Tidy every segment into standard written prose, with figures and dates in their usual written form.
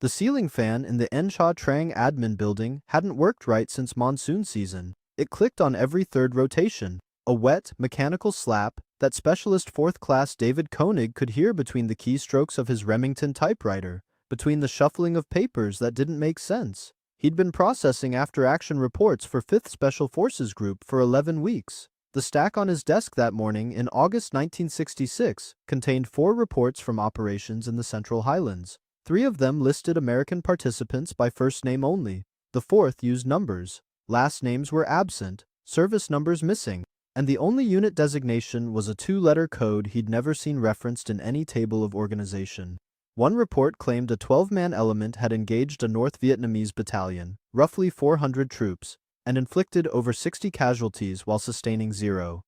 The ceiling fan in the Ensha Trang admin building hadn't worked right since monsoon season. It clicked on every third rotation. A wet, mechanical slap that specialist fourth-class David Koenig could hear between the keystrokes of his Remington typewriter, between the shuffling of papers that didn't make sense. He'd been processing after-action reports for 5th Special Forces Group for 11 weeks. The stack on his desk that morning in August 1966 contained 4 reports from operations in the Central Highlands. 3 of them listed American participants by first name only. The 4th used numbers. Last names were absent, service numbers missing, and the only unit designation was a 2-letter code he'd never seen referenced in any table of organization. One report claimed a 12-man element had engaged a North Vietnamese battalion, roughly 400 troops, and inflicted over 60 casualties while sustaining 0.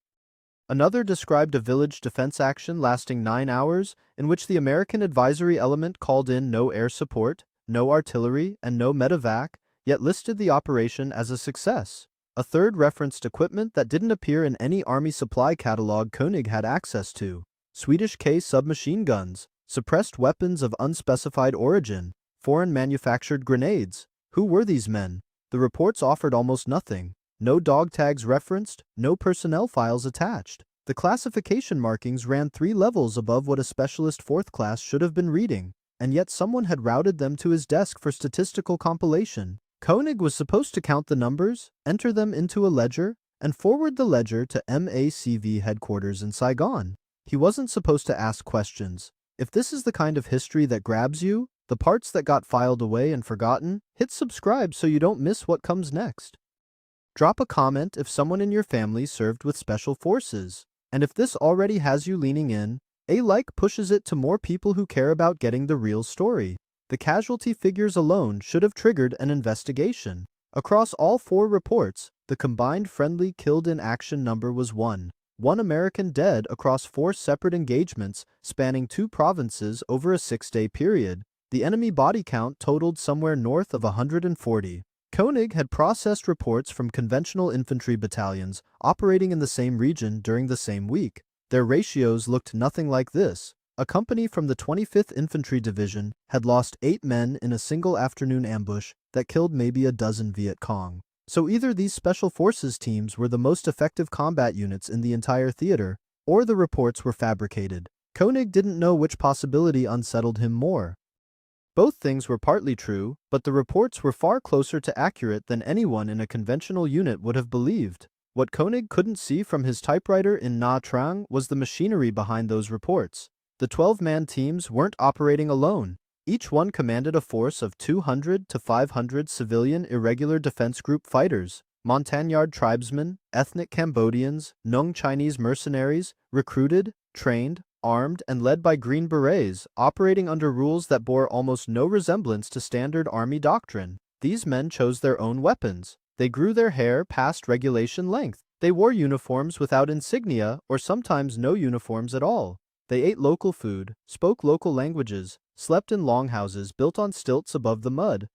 Another described a village defense action lasting 9 hours, in which the American advisory element called in no air support, no artillery, and no medevac, yet listed the operation as a success. A third referenced equipment that didn't appear in any Army supply catalog Koenig had access to. Swedish K submachine guns, suppressed weapons of unspecified origin, foreign manufactured grenades. Who were these men? The reports offered almost nothing. No dog tags referenced, no personnel files attached. The classification markings ran 3 levels above what a specialist 4th class should have been reading, and yet someone had routed them to his desk for statistical compilation. Koenig was supposed to count the numbers, enter them into a ledger, and forward the ledger to MACV headquarters in Saigon. He wasn't supposed to ask questions. If this is the kind of history that grabs you, the parts that got filed away and forgotten, hit subscribe so you don't miss what comes next. Drop a comment if someone in your family served with Special Forces. And if this already has you leaning in, a like pushes it to more people who care about getting the real story. The casualty figures alone should have triggered an investigation. Across all 4 reports, the combined friendly killed in action number was 1. 1 American dead across 4 separate engagements spanning 2 provinces over a 6-day period. The enemy body count totaled somewhere north of 140. Koenig had processed reports from conventional infantry battalions operating in the same region during the same week. Their ratios looked nothing like this. A company from the 25th Infantry Division had lost 8 men in a single afternoon ambush that killed maybe a dozen Viet Cong. So either these Special Forces teams were the most effective combat units in the entire theater, or the reports were fabricated. Koenig didn't know which possibility unsettled him more. Both things were partly true, but the reports were far closer to accurate than anyone in a conventional unit would have believed. What Koenig couldn't see from his typewriter in Nha Trang was the machinery behind those reports. The 12-man teams weren't operating alone. Each one commanded a force of 200 to 500 civilian irregular defense group fighters, Montagnard tribesmen, ethnic Cambodians, Nung Chinese mercenaries, recruited, trained, armed, and led by Green Berets, operating under rules that bore almost no resemblance to standard Army doctrine. These men chose their own weapons. They grew their hair past regulation length. They wore uniforms without insignia or sometimes no uniforms at all. They ate local food, spoke local languages, slept in longhouses built on stilts above the mud.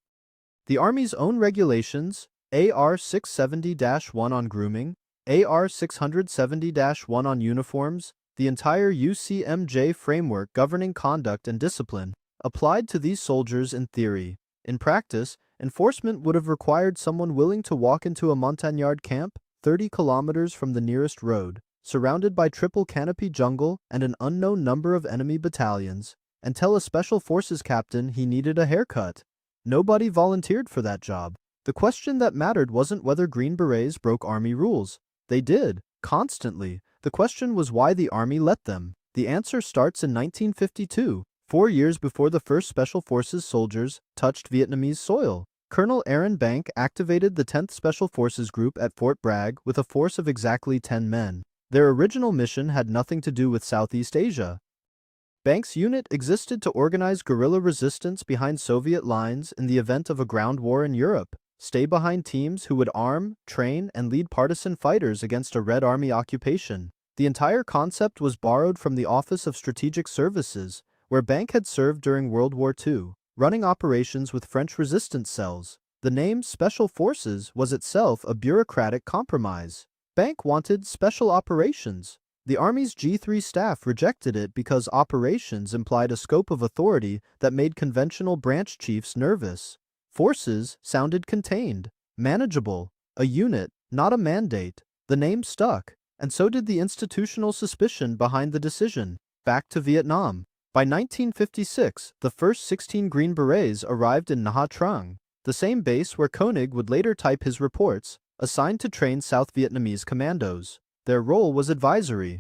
The Army's own regulations, AR 670-1 on grooming, AR 670-1 on uniforms, the entire UCMJ framework governing conduct and discipline, applied to these soldiers in theory. In practice, enforcement would have required someone willing to walk into a Montagnard camp, 30 kilometers from the nearest road, surrounded by triple canopy jungle and an unknown number of enemy battalions, and tell a Special Forces captain he needed a haircut. Nobody volunteered for that job. The question that mattered wasn't whether Green Berets broke Army rules. They did, constantly. The question was why the Army let them. The answer starts in 1952, 4 years before the first Special Forces soldiers touched Vietnamese soil. Colonel Aaron Bank activated the 10th Special Forces Group at Fort Bragg with a force of exactly 10 men. Their original mission had nothing to do with Southeast Asia. Bank's unit existed to organize guerrilla resistance behind Soviet lines in the event of a ground war in Europe, stay behind teams who would arm, train, and lead partisan fighters against a Red Army occupation. The entire concept was borrowed from the Office of Strategic Services, where Bank had served during World War II, running operations with French resistance cells. The name Special Forces was itself a bureaucratic compromise. Bank wanted special operations. The Army's G3 staff rejected it because operations implied a scope of authority that made conventional branch chiefs nervous. Forces sounded contained, manageable, a unit, not a mandate. The name stuck, and so did the institutional suspicion behind the decision. Back to Vietnam. By 1956, the first 16 Green Berets arrived in Nha Trang, the same base where Koenig would later type his reports, assigned to train South Vietnamese commandos. Their role was advisory.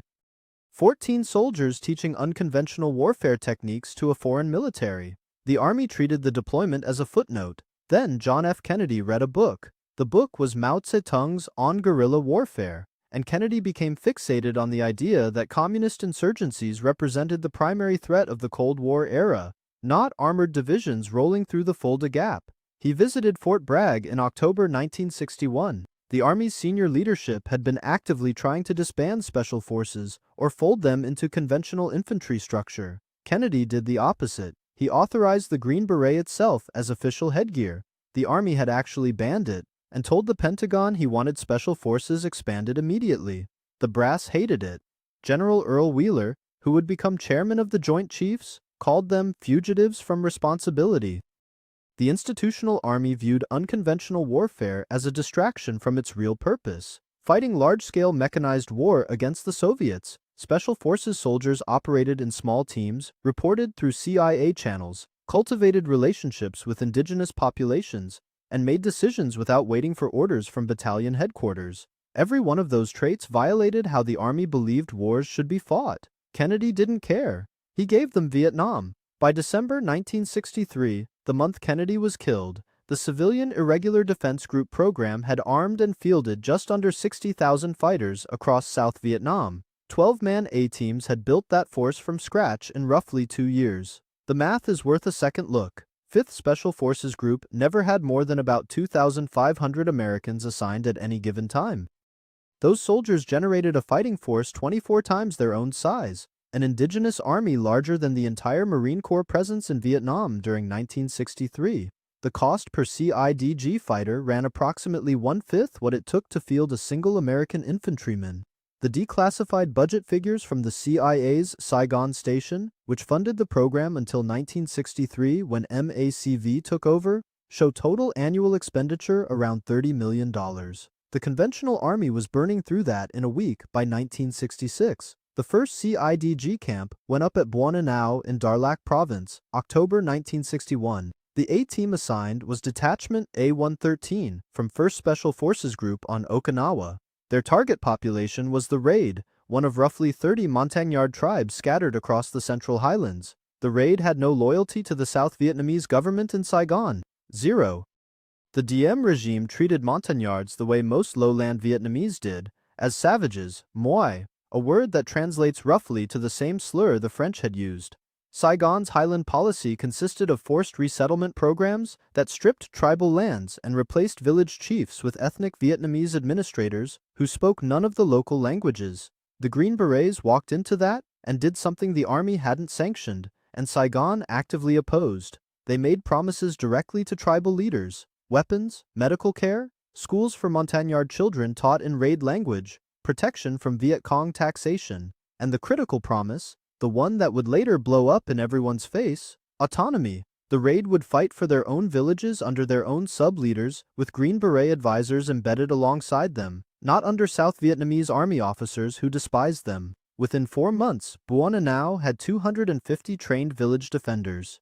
14 soldiers teaching unconventional warfare techniques to a foreign military. The Army treated the deployment as a footnote. Then John F. Kennedy read a book. The book was Mao Zedong's On Guerrilla Warfare, and Kennedy became fixated on the idea that communist insurgencies represented the primary threat of the Cold War era, not armored divisions rolling through the Fulda Gap. He visited Fort Bragg in October 1961. The Army's senior leadership had been actively trying to disband special forces or fold them into conventional infantry structure. Kennedy did the opposite. He authorized the Green Beret itself as official headgear. The Army had actually banned it, and told the Pentagon he wanted special forces expanded immediately. The brass hated it. General Earl Wheeler, who would become chairman of the Joint Chiefs, called them fugitives from responsibility. The institutional army viewed unconventional warfare as a distraction from its real purpose. Fighting large-scale mechanized war against the Soviets, Special Forces soldiers operated in small teams, reported through CIA channels, cultivated relationships with indigenous populations, and made decisions without waiting for orders from battalion headquarters. Every one of those traits violated how the Army believed wars should be fought. Kennedy didn't care. He gave them Vietnam. By December 1963, the month Kennedy was killed, the Civilian Irregular Defense Group program had armed and fielded just under 60,000 fighters across South Vietnam. 12-man A-teams had built that force from scratch in roughly 2 years. The math is worth a second look. 5th Special Forces Group never had more than about 2,500 Americans assigned at any given time. Those soldiers generated a fighting force 24 times their own size, an indigenous army larger than the entire Marine Corps presence in Vietnam during 1963. The cost per CIDG fighter ran approximately 1/5 what it took to field a single American infantryman. The declassified budget figures from the CIA's Saigon station, which funded the program until 1963 when MACV took over, show total annual expenditure around $30 million. The conventional army was burning through that in a week by 1966. The first CIDG camp went up at Buona Nao in Darlac Province, October 1961. The A-team assigned was Detachment A-113 from 1st Special Forces Group on Okinawa. Their target population was the Raid, one of roughly 30 Montagnard tribes scattered across the Central Highlands. The Raid had no loyalty to the South Vietnamese government in Saigon. Zero. The Diem regime treated Montagnards the way most lowland Vietnamese did, as savages, moi, a word that translates roughly to the same slur the French had used. Saigon's highland policy consisted of forced resettlement programs that stripped tribal lands and replaced village chiefs with ethnic Vietnamese administrators who spoke none of the local languages. The Green Berets walked into that and did something the Army hadn't sanctioned, and Saigon actively opposed. They made promises directly to tribal leaders: weapons, medical care, schools for Montagnard children taught in Raid language, protection from Viet Cong taxation, and the critical promise, the one that would later blow up in everyone's face, autonomy. The Raid would fight for their own villages under their own sub-leaders, with Green Beret advisors embedded alongside them, not under South Vietnamese army officers who despised them. Within 4 months, Buona Nao had 250 trained village defenders.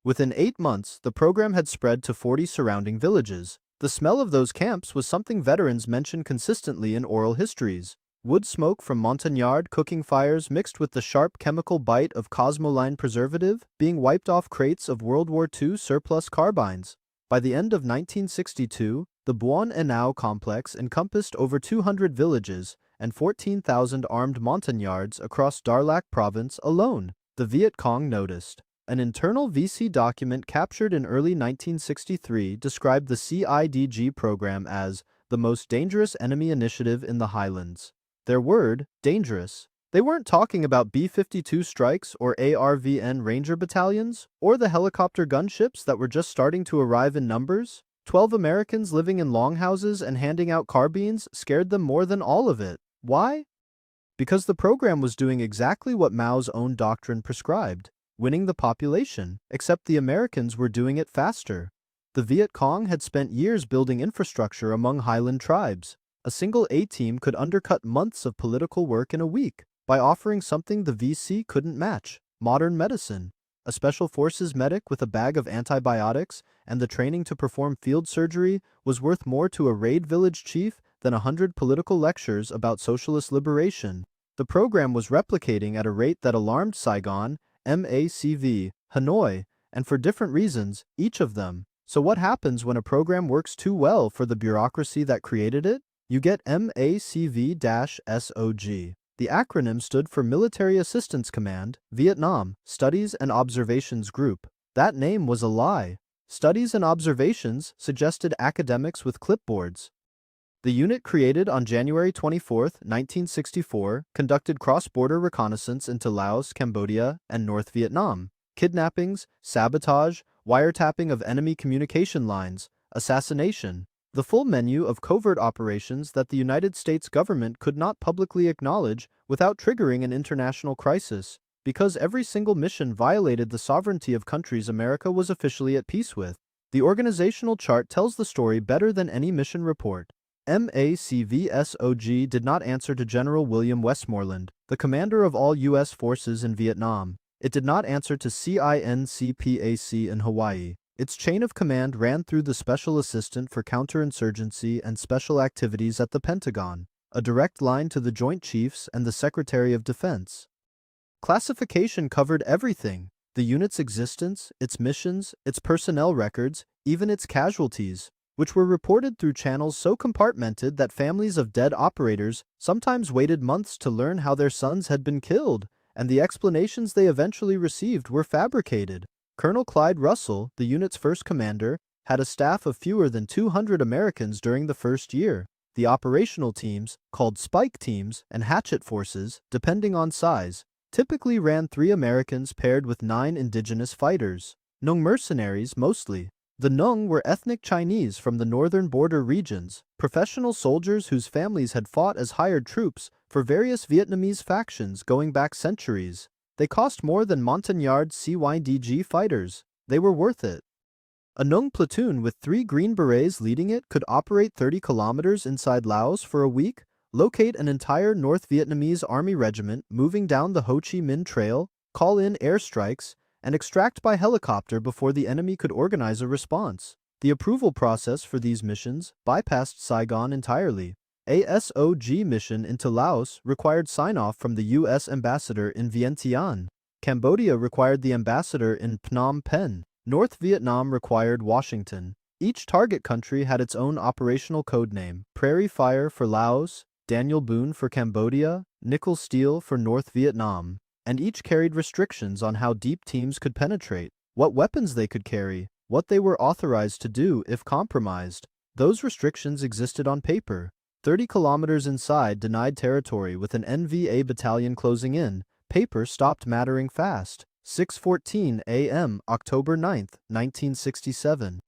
Within 8 months, the program had spread to 40 surrounding villages. The smell of those camps was something veterans mentioned consistently in oral histories. Wood smoke from Montagnard cooking fires mixed with the sharp chemical bite of Cosmoline preservative being wiped off crates of World War II surplus carbines. By the end of 1962, the Buon Nao complex encompassed over 200 villages and 14,000 armed Montagnards across Darlac province alone. The Viet Cong noticed. An internal VC document captured in early 1963 described the CIDG program as the most dangerous enemy initiative in the highlands. Their word, dangerous. They weren't talking about B-52 strikes or ARVN Ranger battalions, or the helicopter gunships that were just starting to arrive in numbers. 12 Americans living in longhouses and handing out carbines scared them more than all of it. Why? Because the program was doing exactly what Mao's own doctrine prescribed, winning the population, except the Americans were doing it faster. The Viet Cong had spent years building infrastructure among highland tribes. A single A-team could undercut months of political work in a week by offering something the VC couldn't match: modern medicine. A special forces medic with a bag of antibiotics and the training to perform field surgery was worth more to a raid village chief than 100 political lectures about socialist liberation. The program was replicating at a rate that alarmed Saigon, MACV, Hanoi, and for different reasons, each of them. So what happens when a program works too well for the bureaucracy that created it? You get MACV-SOG. The acronym stood for Military Assistance Command, Vietnam, Studies and Observations Group. That name was a lie. Studies and Observations suggested academics with clipboards. The unit, created on January 24, 1964, conducted cross-border reconnaissance into Laos, Cambodia, and North Vietnam. Kidnappings, sabotage, wiretapping of enemy communication lines, assassination. The full menu of covert operations that the United States government could not publicly acknowledge without triggering an international crisis, because every single mission violated the sovereignty of countries America was officially at peace with. The organizational chart tells the story better than any mission report. MACVSOG did not answer to General William Westmoreland, the commander of all U.S. forces in Vietnam. It did not answer to CINCPAC in Hawaii. Its chain of command ran through the Special Assistant for Counterinsurgency and Special Activities at the Pentagon, a direct line to the Joint Chiefs and the Secretary of Defense. Classification covered everything: the unit's existence, its missions, its personnel records, even its casualties, which were reported through channels so compartmented that families of dead operators sometimes waited months to learn how their sons had been killed, and the explanations they eventually received were fabricated. Colonel Clyde Russell, the unit's first commander, had a staff of fewer than 200 Americans during the first year. The operational teams, called spike teams and hatchet forces, depending on size, typically ran 3 Americans paired with 9 indigenous fighters. Nung mercenaries mostly. The Nung were ethnic Chinese from the northern border regions, professional soldiers whose families had fought as hired troops for various Vietnamese factions going back centuries. They cost more than Montagnard CYDG fighters. They were worth it. A Nung platoon with 3 Green Berets leading it could operate 30 kilometers inside Laos for a week, locate an entire North Vietnamese army regiment moving down the Ho Chi Minh Trail, call in airstrikes, and extract by helicopter before the enemy could organize a response. The approval process for these missions bypassed Saigon entirely. A SOG mission into Laos required sign-off from the U.S. ambassador in Vientiane. Cambodia required the ambassador in Phnom Penh. North Vietnam required Washington. Each target country had its own operational code name: Prairie Fire for Laos, Daniel Boone for Cambodia, Nickel Steel for North Vietnam, and each carried restrictions on how deep teams could penetrate, what weapons they could carry, what they were authorized to do if compromised. Those restrictions existed on paper. 30 kilometers inside denied territory with an NVA battalion closing in. Paper stopped mattering fast. 6:14 a.m., October 9, 1967.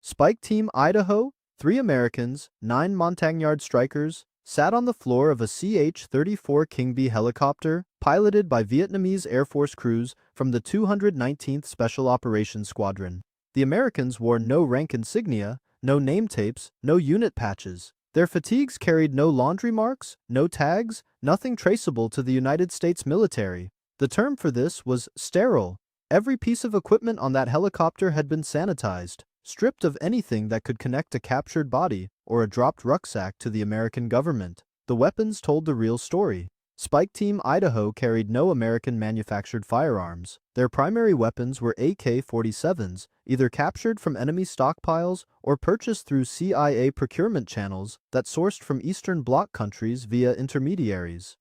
Spike Team Idaho, 3 Americans, 9 Montagnard strikers, sat on the floor of a CH-34 King Bee helicopter, piloted by Vietnamese Air Force crews from the 219th Special Operations Squadron. The Americans wore no rank insignia, no name tapes, no unit patches. Their fatigues carried no laundry marks, no tags, nothing traceable to the United States military. The term for this was sterile. Every piece of equipment on that helicopter had been sanitized, stripped of anything that could connect a captured body or a dropped rucksack to the American government. The weapons told the real story. Spike Team Idaho carried no American-manufactured firearms. Their primary weapons were AK-47s, either captured from enemy stockpiles or purchased through CIA procurement channels that sourced from Eastern Bloc countries via intermediaries.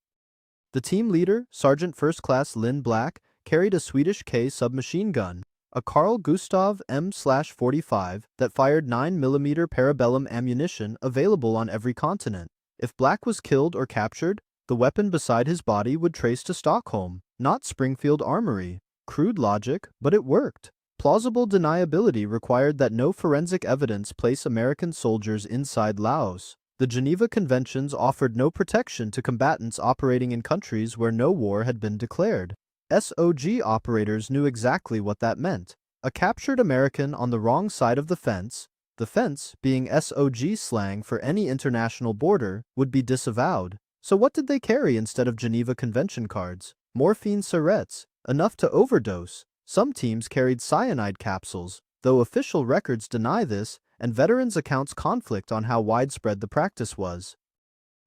The team leader, Sergeant First Class Lynn Black, carried a Swedish K submachine gun, a Carl Gustav M/45 that fired 9mm parabellum ammunition available on every continent. If Black was killed or captured, the weapon beside his body would trace to Stockholm, not Springfield Armory. Crude logic, but it worked. Plausible deniability required that no forensic evidence place American soldiers inside Laos. The Geneva Conventions offered no protection to combatants operating in countries where no war had been declared. SOG operators knew exactly what that meant. A captured American on the wrong side of the fence being SOG slang for any international border, would be disavowed. So what did they carry instead of Geneva Convention cards? Morphine syrettes, enough to overdose. Some teams carried cyanide capsules, though official records deny this, and veterans' accounts conflict on how widespread the practice was.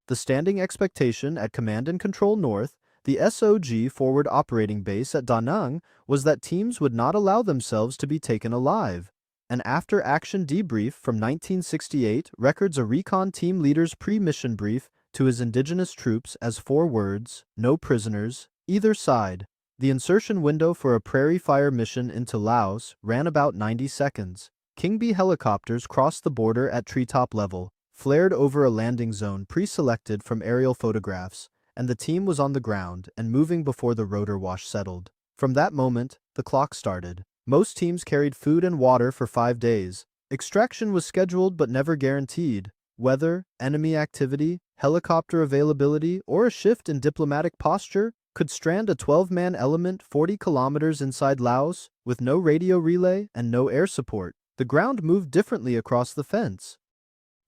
The standing expectation at Command and Control North, the SOG forward operating base at Da Nang, was that teams would not allow themselves to be taken alive. An after-action debrief from 1968 records a recon team leader's pre-mission brief to his indigenous troops as 4 words: no prisoners, either side. The insertion window for a prairie fire mission into Laos ran about 90 seconds. King Bee helicopters crossed the border at treetop level, flared over a landing zone pre-selected from aerial photographs, and the team was on the ground and moving before the rotor wash settled. From that moment, the clock started. Most teams carried food and water for 5 days. Extraction was scheduled but never guaranteed. Weather, enemy activity, helicopter availability, or a shift in diplomatic posture could strand a 12-man element 40 kilometers inside Laos with no radio relay and no air support. The ground moved differently across the fence.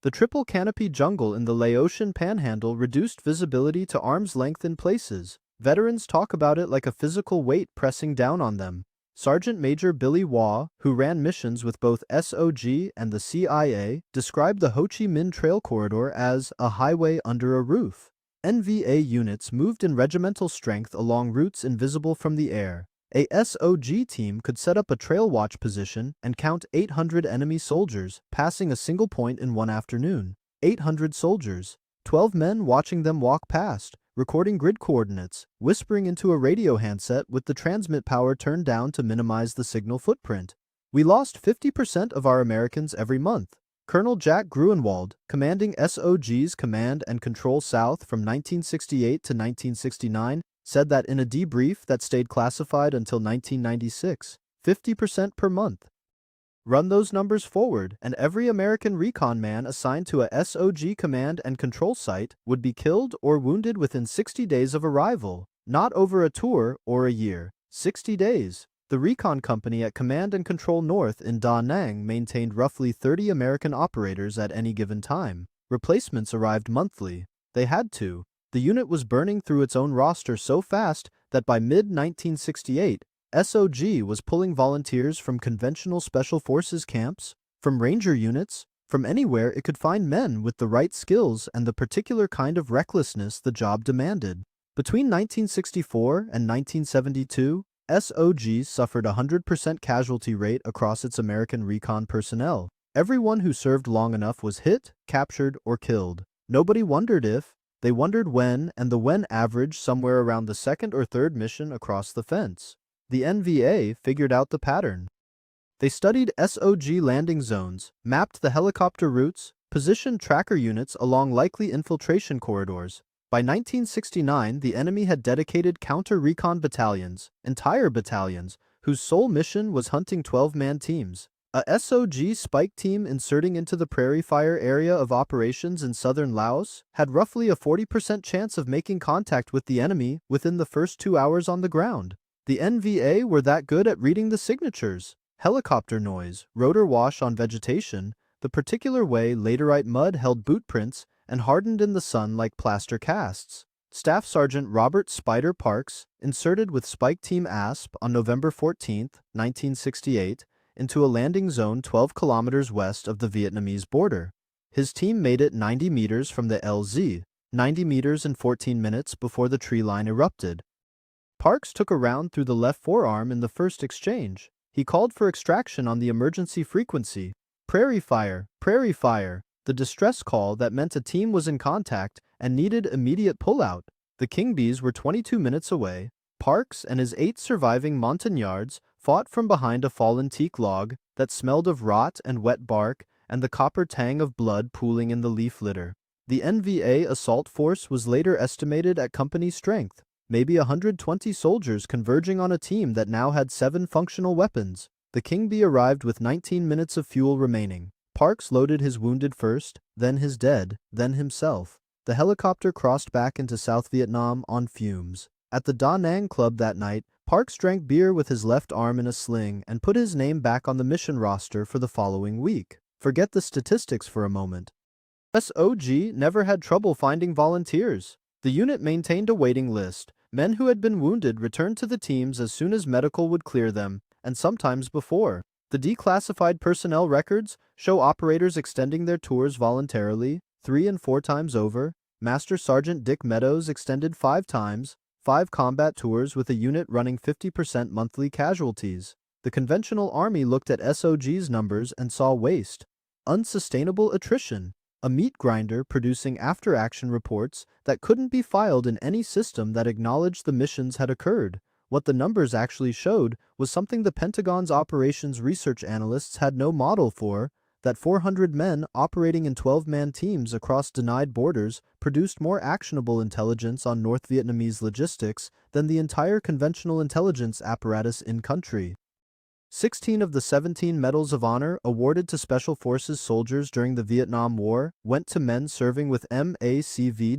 The triple canopy jungle in the Laotian panhandle reduced visibility to arm's length in places. Veterans talk about it like a physical weight pressing down on them. Sergeant Major Billy Waugh, who ran missions with both SOG and the CIA, described the Ho Chi Minh Trail corridor as a highway under a roof. NVA units moved in regimental strength along routes invisible from the air. A SOG team could set up a trail watch position and count 800 enemy soldiers passing a single point in one afternoon. 800 soldiers. 12 men watching them walk past, recording grid coordinates, whispering into a radio handset with the transmit power turned down to minimize the signal footprint. We lost 50% of our Americans every month. Colonel Jack Gruenwald, commanding SOG's Command and Control South from 1968 to 1969, said that in a debrief that stayed classified until 1996, 50% per month. Run those numbers forward, and every American recon man assigned to a SOG command and control site would be killed or wounded within 60 days of arrival, not over a tour or a year. 60 days. The recon company at Command and Control North in Da Nang maintained roughly 30 American operators at any given time. Replacements arrived monthly. They had to. The unit was burning through its own roster so fast that by mid-1968, SOG was pulling volunteers from conventional special forces camps, from ranger units, from anywhere it could find men with the right skills and the particular kind of recklessness the job demanded. Between 1964 and 1972, SOG suffered a 100% casualty rate across its American recon personnel. Everyone who served long enough was hit, captured, or killed. Nobody wondered if, they wondered when, and the when averaged somewhere around the second or third mission across the fence. The NVA figured out the pattern. They studied SOG landing zones, mapped the helicopter routes, positioned tracker units along likely infiltration corridors. By 1969, the enemy had dedicated counter-recon battalions, entire battalions, whose sole mission was hunting 12-man teams. A SOG spike team inserting into the prairie fire area of operations in southern Laos had roughly a 40% chance of making contact with the enemy within the first 2 hours on the ground. The NVA were that good at reading the signatures. Helicopter noise, rotor wash on vegetation, the particular way laterite mud held boot prints and hardened in the sun like plaster casts. Staff Sergeant Robert Spider Parks inserted with Spike Team ASP on November 14, 1968, into a landing zone 12 kilometers west of the Vietnamese border. His team made it 90 meters from the LZ, 90 meters in 14 minutes before the tree line erupted. Parks took a round through the left forearm in the first exchange. He called for extraction on the emergency frequency. Prairie fire, the distress call that meant a team was in contact and needed immediate pullout. The King Bees were 22 minutes away. Parks and his 8 surviving Montagnards fought from behind a fallen teak log that smelled of rot and wet bark and the copper tang of blood pooling in the leaf litter. The NVA assault force was later estimated at company strength, maybe 120 soldiers converging on a team that now had 7 functional weapons. The King Bee arrived with 19 minutes of fuel remaining. Parks loaded his wounded first, then his dead, then himself. The helicopter crossed back into South Vietnam on fumes. At the Da Nang Club that night, Parks drank beer with his left arm in a sling and put his name back on the mission roster for the following week. Forget the statistics for a moment. SOG never had trouble finding volunteers. The unit maintained a waiting list. Men who had been wounded returned to the teams as soon as medical would clear them, and sometimes before. The declassified personnel records show operators extending their tours voluntarily, 3 and 4 times over. Master Sergeant Dick Meadows extended 5 times, 5 combat tours with a unit running 50% monthly casualties. The conventional army looked at SOG's numbers and saw waste, unsustainable attrition, a meat grinder producing after-action reports that couldn't be filed in any system that acknowledged the missions had occurred. What the numbers actually showed was something the Pentagon's operations research analysts had no model for, that 400 men operating in 12-man teams across denied borders produced more actionable intelligence on North Vietnamese logistics than the entire conventional intelligence apparatus in-country. 16 of the 17 Medals of Honor awarded to Special Forces soldiers during the Vietnam War went to men serving with MACV-SOG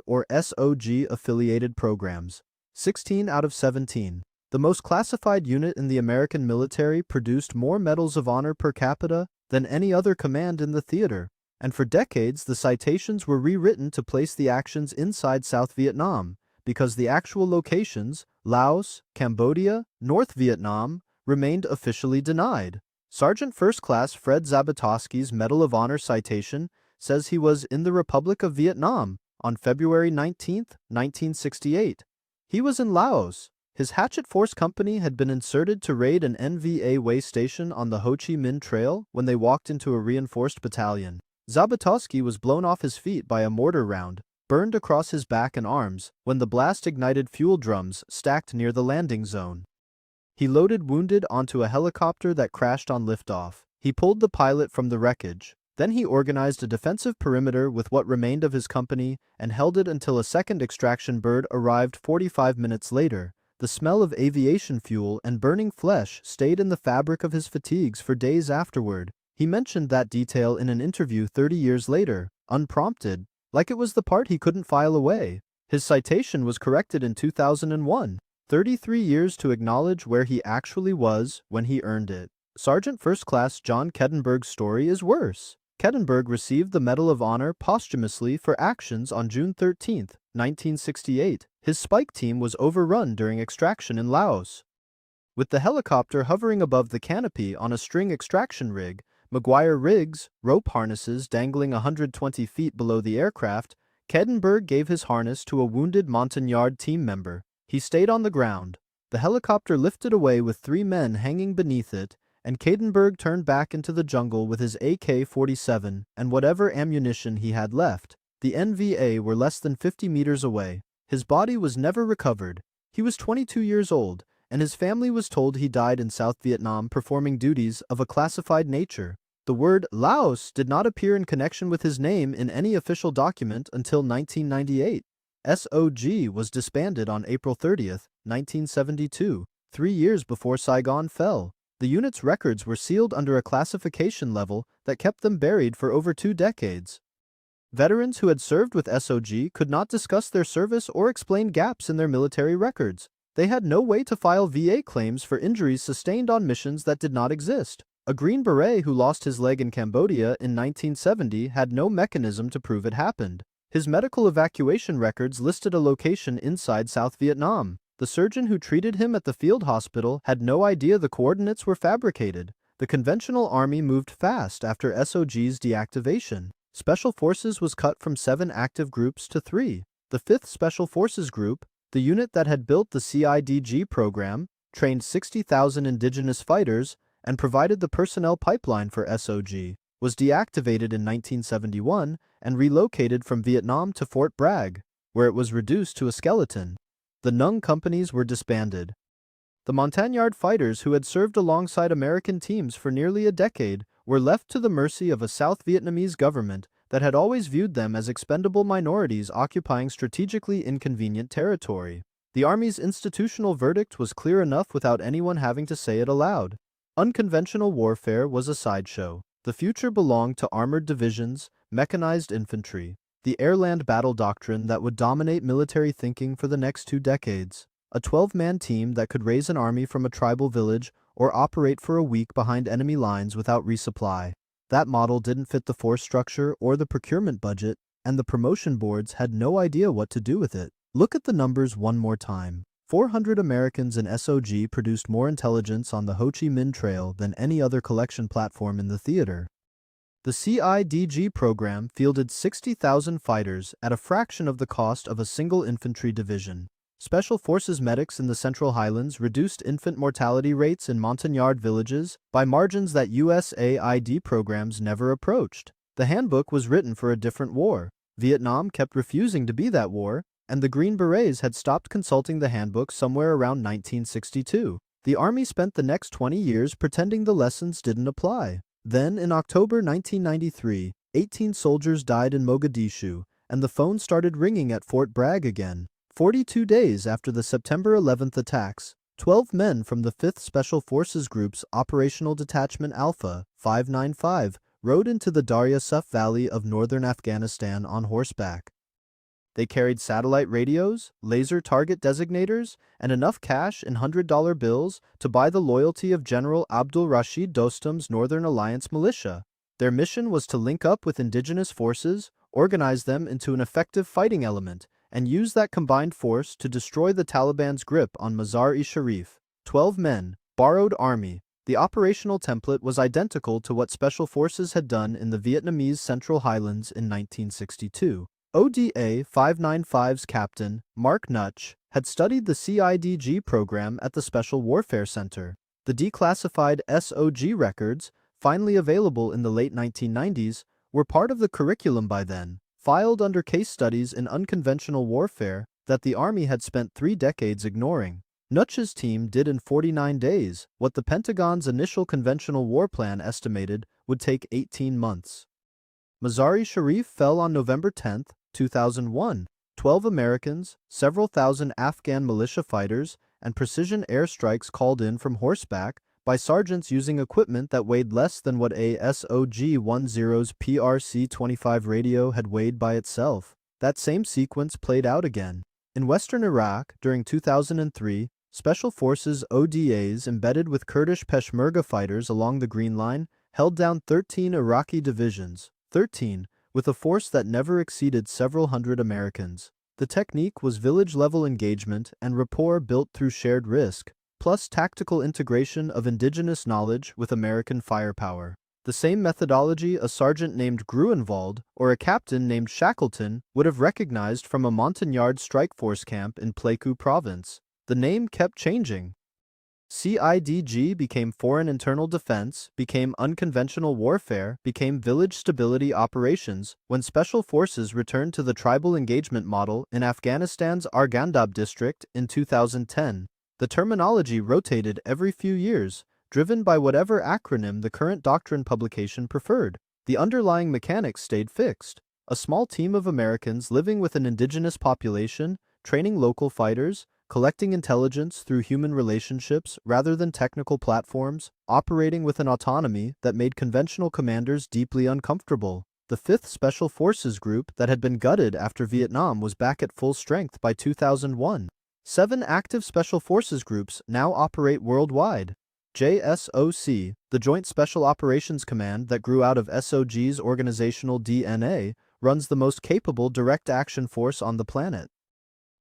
or SOG-affiliated programs. 16 out of 17. The most classified unit in the American military produced more Medals of Honor per capita than any other command in the theater, and for decades the citations were rewritten to place the actions inside South Vietnam, because the actual locations, Laos, Cambodia, North Vietnam, remained officially denied. Sergeant First Class Fred Zabatoski's Medal of Honor citation says he was in the Republic of Vietnam on February 19, 1968. He was in Laos. His Hatchet Force Company had been inserted to raid an NVA way station on the Ho Chi Minh Trail when they walked into a reinforced battalion. Zabatoski was blown off his feet by a mortar round, burned across his back and arms when the blast ignited fuel drums stacked near the landing zone. He loaded wounded onto a helicopter that crashed on liftoff. He pulled the pilot from the wreckage. Then he organized a defensive perimeter with what remained of his company and held it until a second extraction bird arrived 45 minutes later. The smell of aviation fuel and burning flesh stayed in the fabric of his fatigues for days afterward. He mentioned that detail in an interview 30 years later, unprompted, like it was the part he couldn't file away. His citation was corrected in 2001, 33 years to acknowledge where he actually was when he earned it. Sergeant First Class John Kettenberg's story is worse. Kettenberg received the Medal of Honor posthumously for actions on June 13, 1968. His Spike team was overrun during extraction in Laos. With the helicopter hovering above the canopy on a string extraction rig, McGuire rigs, rope harnesses dangling 120 feet below the aircraft, Kettenberg gave his harness to a wounded Montagnard team member. He stayed on the ground. The helicopter lifted away with 3 men hanging beneath it, and Kettenberg turned back into the jungle with his AK-47 and whatever ammunition he had left. The NVA were less than 50 meters away. His body was never recovered. He was 22 years old, and his family was told he died in South Vietnam performing duties of a classified nature. The word Laos did not appear in connection with his name in any official document until 1998. SOG was disbanded on April 30, 1972, 3 years before Saigon fell. The unit's records were sealed under a classification level that kept them buried for over 2 decades. Veterans who had served with SOG could not discuss their service or explain gaps in their military records. They had no way to file VA claims for injuries sustained on missions that did not exist. A Green Beret who lost his leg in Cambodia in 1970 had no mechanism to prove it happened. His medical evacuation records listed a location inside South Vietnam. The surgeon who treated him at the field hospital had no idea the coordinates were fabricated. The conventional army moved fast after SOG's deactivation. Special Forces was cut from 7 active groups to 3. The 5th Special Forces Group, the unit that had built the CIDG program, trained 60,000 indigenous fighters, and provided the personnel pipeline for SOG, was deactivated in 1971 and relocated from Vietnam to Fort Bragg, where it was reduced to a skeleton. The Nung companies were disbanded. The Montagnard fighters who had served alongside American teams for nearly a decade were left to the mercy of a South Vietnamese government that had always viewed them as expendable minorities occupying strategically inconvenient territory. The Army's institutional verdict was clear enough without anyone having to say it aloud. Unconventional warfare was a sideshow. The future belonged to armored divisions, mechanized infantry, the air-land battle doctrine that would dominate military thinking for the next 2 decades. A 12-man team that could raise an army from a tribal village or operate for a week behind enemy lines without resupply. That model didn't fit the force structure or the procurement budget, and the promotion boards had no idea what to do with it. Look at the numbers one more time. 400 Americans in SOG produced more intelligence on the Ho Chi Minh Trail than any other collection platform in the theater. The CIDG program fielded 60,000 fighters at a fraction of the cost of a single infantry division. Special Forces medics in the Central Highlands reduced infant mortality rates in Montagnard villages by margins that USAID programs never approached. The handbook was written for a different war. Vietnam kept refusing to be that war, and the Green Berets had stopped consulting the handbook somewhere around 1962. The Army spent the next 20 years pretending the lessons didn't apply. Then, in October 1993, 18 soldiers died in Mogadishu, and the phone started ringing at Fort Bragg again. 42 days after the September 11th attacks, 12 men from the 5th Special Forces Group's Operational Detachment Alpha 595 rode into the Darya Suf Valley of northern Afghanistan on horseback. They carried satellite radios, laser target designators, and enough cash in $100 bills to buy the loyalty of General Abdul Rashid Dostum's Northern Alliance militia. Their mission was to link up with indigenous forces, organize them into an effective fighting element, and use that combined force to destroy the Taliban's grip on Mazar-e-Sharif. 12 men, borrowed army. The operational template was identical to what Special Forces had done in the Vietnamese Central Highlands in 1962. ODA 595's captain, Mark Nutch, had studied the CIDG program at the Special Warfare Center. The declassified SOG records, finally available in the late 1990s, were part of the curriculum by then, filed under case studies in unconventional warfare that the Army had spent 3 decades ignoring. Nutch's team did in 49 days what the Pentagon's initial conventional war plan estimated would take 18 months. Mazar-e-Sharif fell on November 10, 2001. 12 Americans, several thousand Afghan militia fighters, and precision airstrikes called in from horseback by sergeants using equipment that weighed less than what a SOG-10's PRC-25 radio had weighed by itself. That same sequence played out again. In western Iraq, during 2003, Special Forces ODAs embedded with Kurdish Peshmerga fighters along the Green Line held down 13 Iraqi divisions, 13, with a force that never exceeded several hundred Americans. The technique was village-level engagement and rapport built through shared risk, plus tactical integration of indigenous knowledge with American firepower. The same methodology a sergeant named Gruenwald or a captain named Shackleton would have recognized from a Montagnard strike force camp in Pleiku province. The name kept changing. CIDG became Foreign Internal Defense, became Unconventional Warfare, became Village Stability Operations when Special Forces returned to the tribal engagement model in Afghanistan's Arghandab district in 2010. The terminology rotated every few years, driven by whatever acronym the current doctrine publication preferred. The underlying mechanics stayed fixed. A small team of Americans living with an indigenous population, training local fighters, collecting intelligence through human relationships rather than technical platforms, operating with an autonomy that made conventional commanders deeply uncomfortable. The 5th Special Forces Group that had been gutted after Vietnam was back at full strength by 2001. 7 active Special Forces Groups now operate worldwide. JSOC, the Joint Special Operations Command that grew out of SOG's organizational DNA, runs the most capable direct action force on the planet.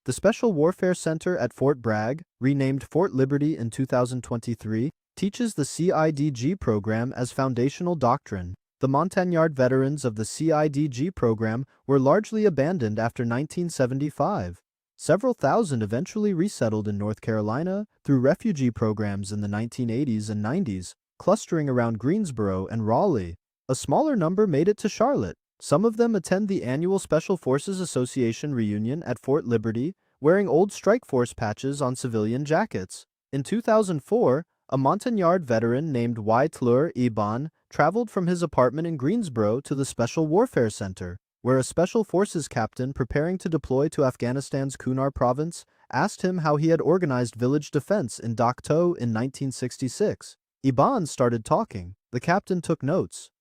The Special Warfare Center at Fort Bragg, renamed Fort Liberty in 2023, teaches the CIDG program as foundational doctrine. The Montagnard veterans of the CIDG program were largely abandoned after 1975. Several thousand eventually resettled in North Carolina through refugee programs in the 1980s and 90s, clustering around Greensboro and Raleigh. A smaller number made it to Charlotte. Some of them attend the annual Special Forces Association reunion at Fort Liberty, wearing old strike force patches on civilian jackets. In 2004, a Montagnard veteran named Tlur Iban traveled from his apartment in Greensboro to the Special Warfare Center, where a Special Forces captain preparing to deploy to Afghanistan's Kunar province asked him how he had organized village defense in Dak To in 1966. Iban started talking. The captain took notes.